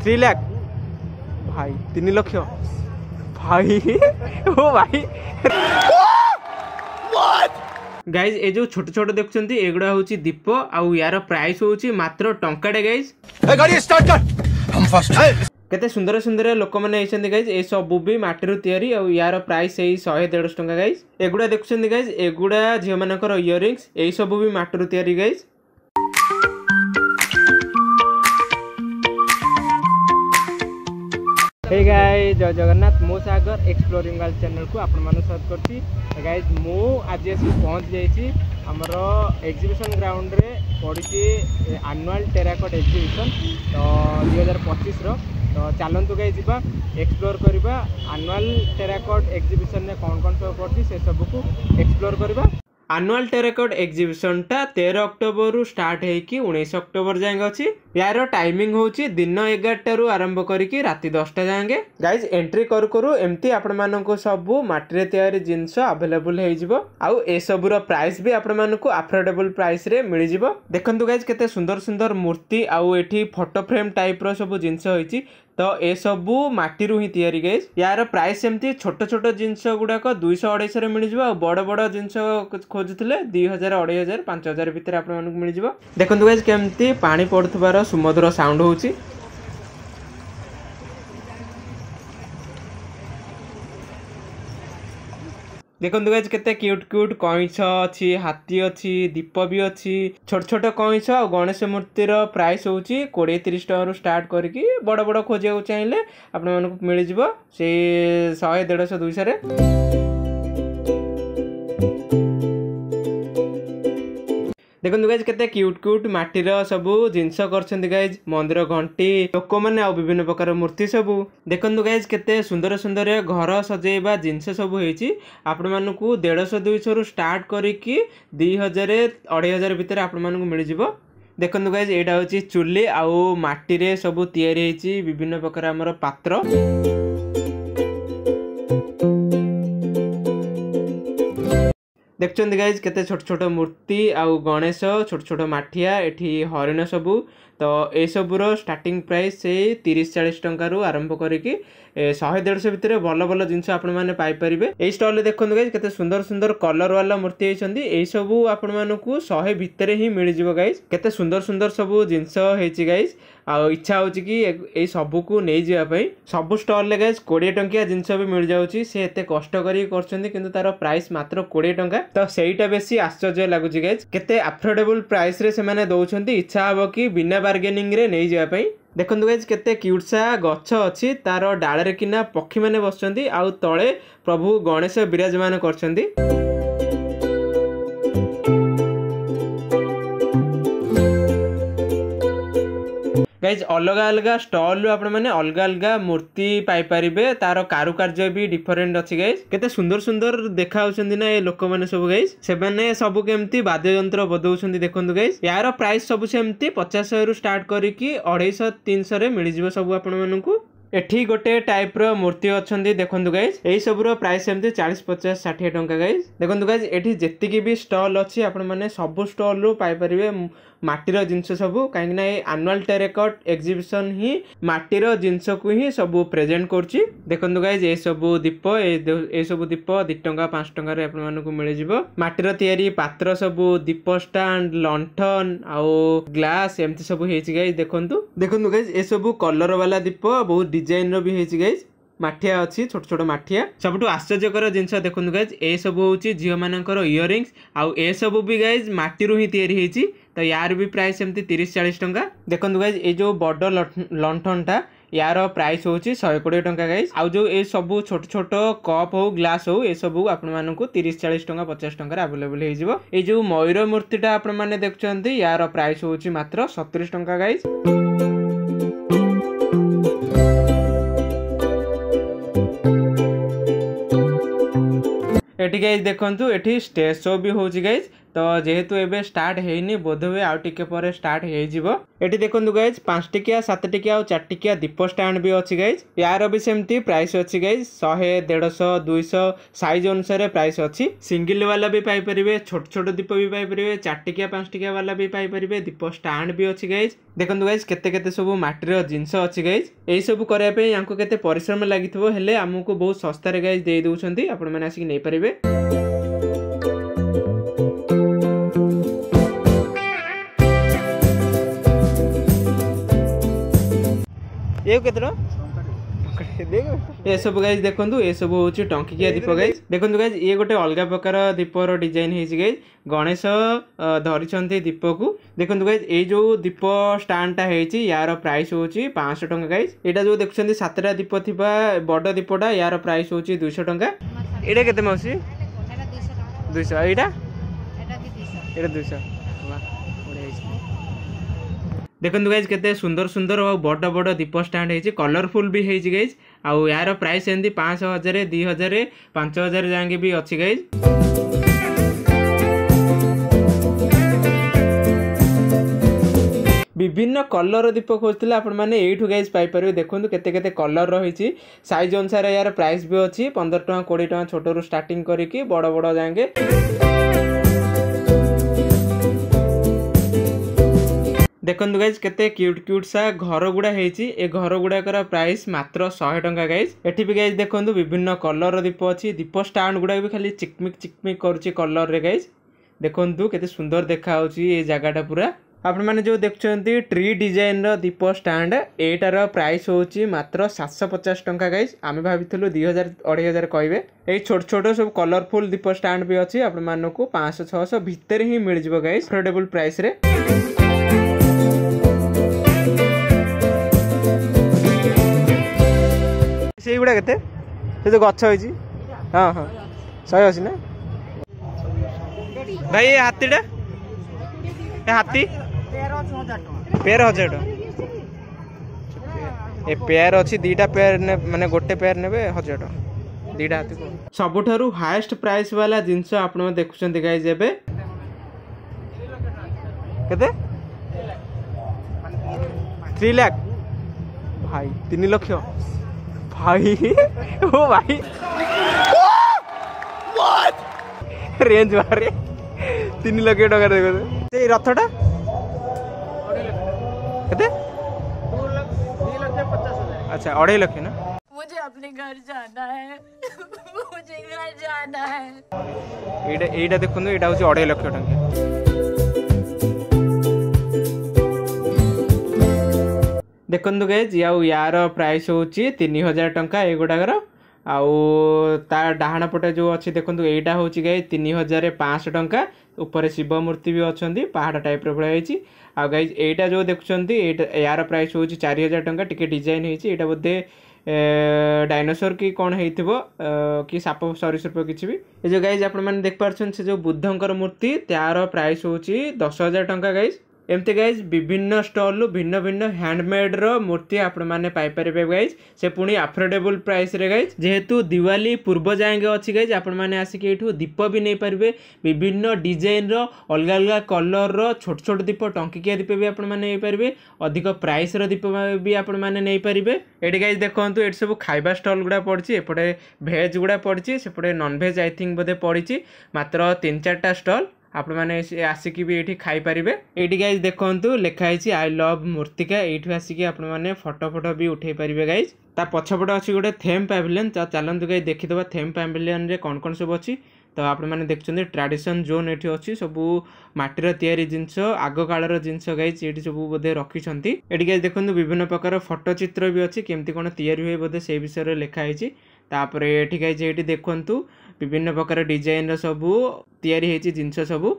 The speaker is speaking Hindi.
3 लाख भाई 3 लाख भाई ओ भाई गाइज ये जो छोट छोट देखुंत एगुड़ा हूँ दीप आउ यार प्राइस हूँ मात्र टंकाटे गाइज केते सुंदर सुंदर लोक मैंने गाइज ये सब भी माटी तैयारी और यार प्राइस यही 100-150 टंका गाइज एगुड़ा देखुं गाइज एगुड़ा झील मानकर इयरिंग्स यही सब भी माटी तैयारी गाइज। हे गाइस जय जगन्नाथ मो सागर एक्सप्लोरिंग वर्ल्ड चैनल को आपण मानु स्वागत करती गाइस मु आज पहुंच जाइए आमर एग्जीबिशन ग्राउंड रे पड़ी एनुअल टेराकोट एग्जीबिशन तो 2025 रो तो चलतु गाइस जीवा एक्सप्लोर करबा एनुअल टेराकोट एग्जीबिशन में कौन कौन सब पड़ी से सब को एक्सप्लोर करबा। एनुअल टेराकोट एग्जीबिशन टा 13 अक्टोबर रु स्टार्ट होइकी 19 अक्टोबर जाएं अच्छी यार टाइमिंग होची दिन 11 रु आरंभ करिकी राति 10टा जाएंगे गाइज एंट्री करू करू एमती आपण मानको सब माटी तैयारी जिनस अवेलेबल हो जिवो आउ ए सबुर प्राइस भी आपण मानको अफोर्डेबल प्राइस रे मिल जिवो। देखंतु गाइज केते सुंदर सुंदर मूर्ति आउ एठी फोटो फ्रेम टाइप रो सब जिनस होईची तो ए सबू माटी ही तैयारी गाइज यार प्राइस एमती छोट छोट जिनस गुड़ाक 200-250 मिल जाव बड़ बड़ जिनस खोजुले 2000-2500 भितर आप मिल जाव। देखो गाइज केमती पानी पड़ुवार सुमधुर साउंड होची देखो गाइज केते क्यूट क्यूट कईछ अच्छी हाथी अच्छी दीप भी अच्छी छोट छोट कईछ और गणेश मूर्तिर प्राइस होची 20-30 टଙ୍କା रु स्टार्ट करके बड़ बड़ खोजिया चाहिए आपण मिल जिवो से 100-150-200 रे। देखो गाइज केते क्यूट क्यूट माटीर सबू जिनस करछन्ती गाइज मंदिर घंटी लोक मैंने आ विभिन्न प्रकार मूर्ति सबू देखो गाइज केते सुंदर सुंदर घर सजेबा जिनस सबू होईची आपण मानकू 150-200 रु स्टार्ट करिकी 2000-2500 भितर आपण मानकू मिल जिवो। देखो गाइज एटा होची चुली आउ माटी रे सबू तैयारी होईची विभिन्न प्रकार हमर पात्र देखते गाइज केते छोट छोट मूर्ति आउ गणेश छोट छोट माठिया एठी हरिण सबू तो ए सबूर स्टार्टिंग प्राइस से 30-40 टଙ୍କା रु आरंभ करिकी 100-150 भितर भल भल जिनस आपण माने पाई परिबे। एई स्टॉल रे देखो गाइज केते सुंदर सुंदर कलर वाला मूर्ति होइछन्ती एई सबू आपण मानकू 100 भितर ही मिल जिवो गाइज केते सुंदर सुंदर सबू जिनस हेछि गाइज आ इच्छा होची कि ए सबू को नै जिया पई सबू स्टॉल ले गाइज 20 टंकिया जिनस भी मिल जाउची से एते कष्ट करी करछन्ती किंतु तार प्राइस मात्र 20 टंका तो सेईटा बेसी आश्चर्य लागुची गाइज केते अफोर्डेबल प्राइस रे से माने दउछन्ती इच्छा हबो कि बिना बार्गेनिंग रे नै जिया पई। देखो गाइज केते क्यूट सा गछ अछि तार डाल रे किना पक्षी माने बसछन्ती आउ तळे प्रभु गणेश विराजमान करछन्ती। गाइज अलग अलग स्टॉल आप अलग अलग मूर्ति पाई परिबे तार कारुकार्य भी डिफरेंट अच्छी गाइज केते सुंदर सुंदर देखा ना ये लोक मैंने सब गाइज से मैंने सब केमती वाद्य यंत्र बदौछन्ती देखो गाइज यार प्राइस सब सेमती 50 रु स्टार्ट करिकी 250-300 रे मिल जिवो सब आपण मानकू। एठी गोटे टाइप रो मूर्ति अच्छन्ती देखो गाइज यही सबुर प्राइस एमती 40-50-60 टंका गाइज। देखो गाइज एठी जेतिकी भी स्टॉल अच्छी आपण माने सब स्टॉल रु पाई परिबे माटीर जिनस सबू कहीं एनुअल टेराकोट एग्जीबिशन ही माटीर जिनस को ही सब प्रेजेंट करछि। देखो गाइज ये सबू दीप ए सबू दीप 2 टंका 5 टंका रे आपण मानकू मिल जिवो माटीर तैयारी पात्र सबू दीप स्टैंड लंठन आउ ग्लास एमती सब हेछि गाइज देखंतु गाइज ए सबू कलर वाला दीप बहुत डिजाइन रो भी हेछि गाइज माठिया अच्छी छोट छोट माठिया सबुठु आश्चर्यकर जिनस देखो गाइज ए सब होची झियो मानकर इयरिंग्स आउ ए सब भी गाइज माटीरू ही तैयारी हेछि तो यार भी प्राइस एमती 30-40 टंका। देखो गाइज ये जो बड़ लंठन टा यार प्राइस होची 120 टंका गाइज आउ जो ए सब छोट छोट कप हो ग्लास हो ए सब आपण मानकू 30-40 टंका 50 टंका अवेलेबल हो जिवो। ए जो मयूर मूर्तिटा आपण माने देखछन्ती यार प्राइस होची मात्र 70 टंका गाइज। एठी गाइज देखंतु एठी स्टेज शो भी होची गाइज तो जेहेतु एबे स्टार्ट हेनी बोध हुए आउ टिके पर स्टार्ट हो एटी देखो गाइज 5 टिकिया 7 टिकिया और 4 टिकिया दीप स्टैंड भी अच्छी गाइज यार भी सेमती प्राइस अच्छी गाइज 100 150 200 साइज अनुसार प्राइस अच्छी सिंगल वाला भी पाइपर छोट छोट दीप भी पाइपर 4 टिकिया 5 टिकिया वाला भी पाइपर दीप स्टैंड भी अच्छी गाइज देखो गाइज केते केते सब माटीर जिनस अच्छी गाइज यही सब करने यहाँ केते परिश्रम लगी हेले आमको बहुत सस्तार गाइज दे दौरान आपण मैंने आसिक नहीं पारे ये केतना ये सब गाइज देखो ये सब हूँ टंकिकिया दीप गाइज देखो गाइज ये गोटे अलग प्रकार दीपर डिजाइन है गाइज गणेश धरी दीप को देखो गाइज ये जो दीप स्टैंडटा है यार प्राइस हूँ 500 टंका गाइज यहाँ जो देखुं 7टा दीप थी बड़ दीपटा यार प्राइस हूँ 200 टंका यहाँ के मौसी 200 यहाँ 200 देखो गाइज केते सुंदर सुंदर और बड़ बड़ दीप स्टैंड है कलरफुल भी है गाइज आउ यार प्राइस एमती 5,000 2,000 5,000 जाएंगे भी अच्छी गाइज विभिन्न कलर दीप खोजते आपण मैंने यू गाइज पाइपर देखो केते केते कलर रही साइज अनुसार यार प्राइस भी अच्छी 15 टଙ୍କା 20 टଙ୍କା छोटू स्टार्टिंग करके बड़ बड़ जाएंगे देखो गाइज केते क्यूट क्यूट सा घर गुड़ा है घर गुड़ाकर प्राइस मात्र 100 टंका गाइज एठी भी गाइज देखो विभिन्न कलर दीप अच्छी दीप स्टैंड गुड़ा भी खाली चिकमिक करुच्ची कलर रे गाइज देखो केते सुंदर देखा ये जगहटा पूरा आपण मैंने जो देखुं ट्री डिजाइन दीप स्टैंड एटार प्राइस हूँ मात्र 750 टंका गाइज आम भाई 2000 2500 कहे ये छोट छोट सब कलरफुल दीप स्टैंड भी अच्छी आपण मानक 500-600 भितर ही मिल जाए गाइज अफोर्डेबल प्राइस रे से गुड़ा केते से जो गछ होई हाँ हाँ 180 ना भाई ये हाथीटा ये हाथी 13,000 ए पेयर अच्छी दीटा पेयर ने माने गोटे पेयर नेबे 1000 टଙ୍କା दीटा हाथी को सबुठारु हाईएस्ट प्राइस वाला जिंस आपण देखुछंती गाइस एबे केते 3 लाख भाई 3 लाख भाई ओ भाई रेंज मारे 3 लाख टका देखो से रथटा केते 2,50,000 अच्छा 2.5 लाख ना मुझे अपने घर जाना है मुझे घर जाना है एटा देखो एटा होची 2.5 लाख टका देखो गाइज यार प्राइस हूँ 3,000 टंका एगुड़ाकर आउ तार डाहाण पटे जो अच्छी देखो यहीटा हूँ गाइज 3,500 टंका ऊपर शिव मूर्ति भी अच्छा पहाड़ टाइप भाई आ गाइज एटा जो देखुं यार प्राइस हूँ 4,000 टंका टिके डिजाइन होता बोधे डायनासोर कि कौन कि साप सरीसृप किसी भी ये जो गाइज आप देख पार्छन से जो बुद्धंकर मूर्ति तार प्राइस हूँ 10,000 टंका गाइज एमती गाइज विभिन्न स्टॉल भिन्न भिन्न हैंडमेड रो मूर्ति आपण माने पाई परिबे गाइज से पुणी अफोर्डेबल प्राइस रे गाइज जेहेतु दिवाली पूर्व जाएंगे अच्छी गाइज आपण माने आसिक एठू दीप भी नहीं पारिबे विभिन्न डिजाइन रो अलग अलग कलर रो छोट छोट दीप टंकिकिया दीप भी आपण माने नहीं पारिबे अधिक प्राइस रो दीप भी आपण माने नहीं पारिबे एडी गाइज देखंतु एट सब खाइबा स्टॉल गुडा पड़ची एपटे भेज गुडा पड़ची सेपटे नॉन भेज आई थिंक बोधे पड़ची मात्र 3-4टा स्टॉल आपण मैंने आसिकी भी ये खाई पारे ये गाइज देखु लिखाई आई लव मूर्तिका ये आसिकी आपण मैंने फोटो भी उठे पारे गाइज ता पछपटे अच्छी गोटे थेम पैविलियन चलतु गाइज देखीदे थेम पैविलियन रे कौन कौन सब अच्छी तो आप मैंने देखते ट्रेडिशन जोन ये अच्छी सब माटीर तैयारी जिनस आग कालर जिनस गाइज ये सब बोधे रखिंट ये गाइज देखो विभिन्न प्रकार फोटो चित्र भी अच्छी केमती कौन तैयारी हुए बोधे से विषय लिखाई तापर ये गाइज ये देखु विभिन्न प्रकार डिजाइन सबू तैयारी जिनस सबू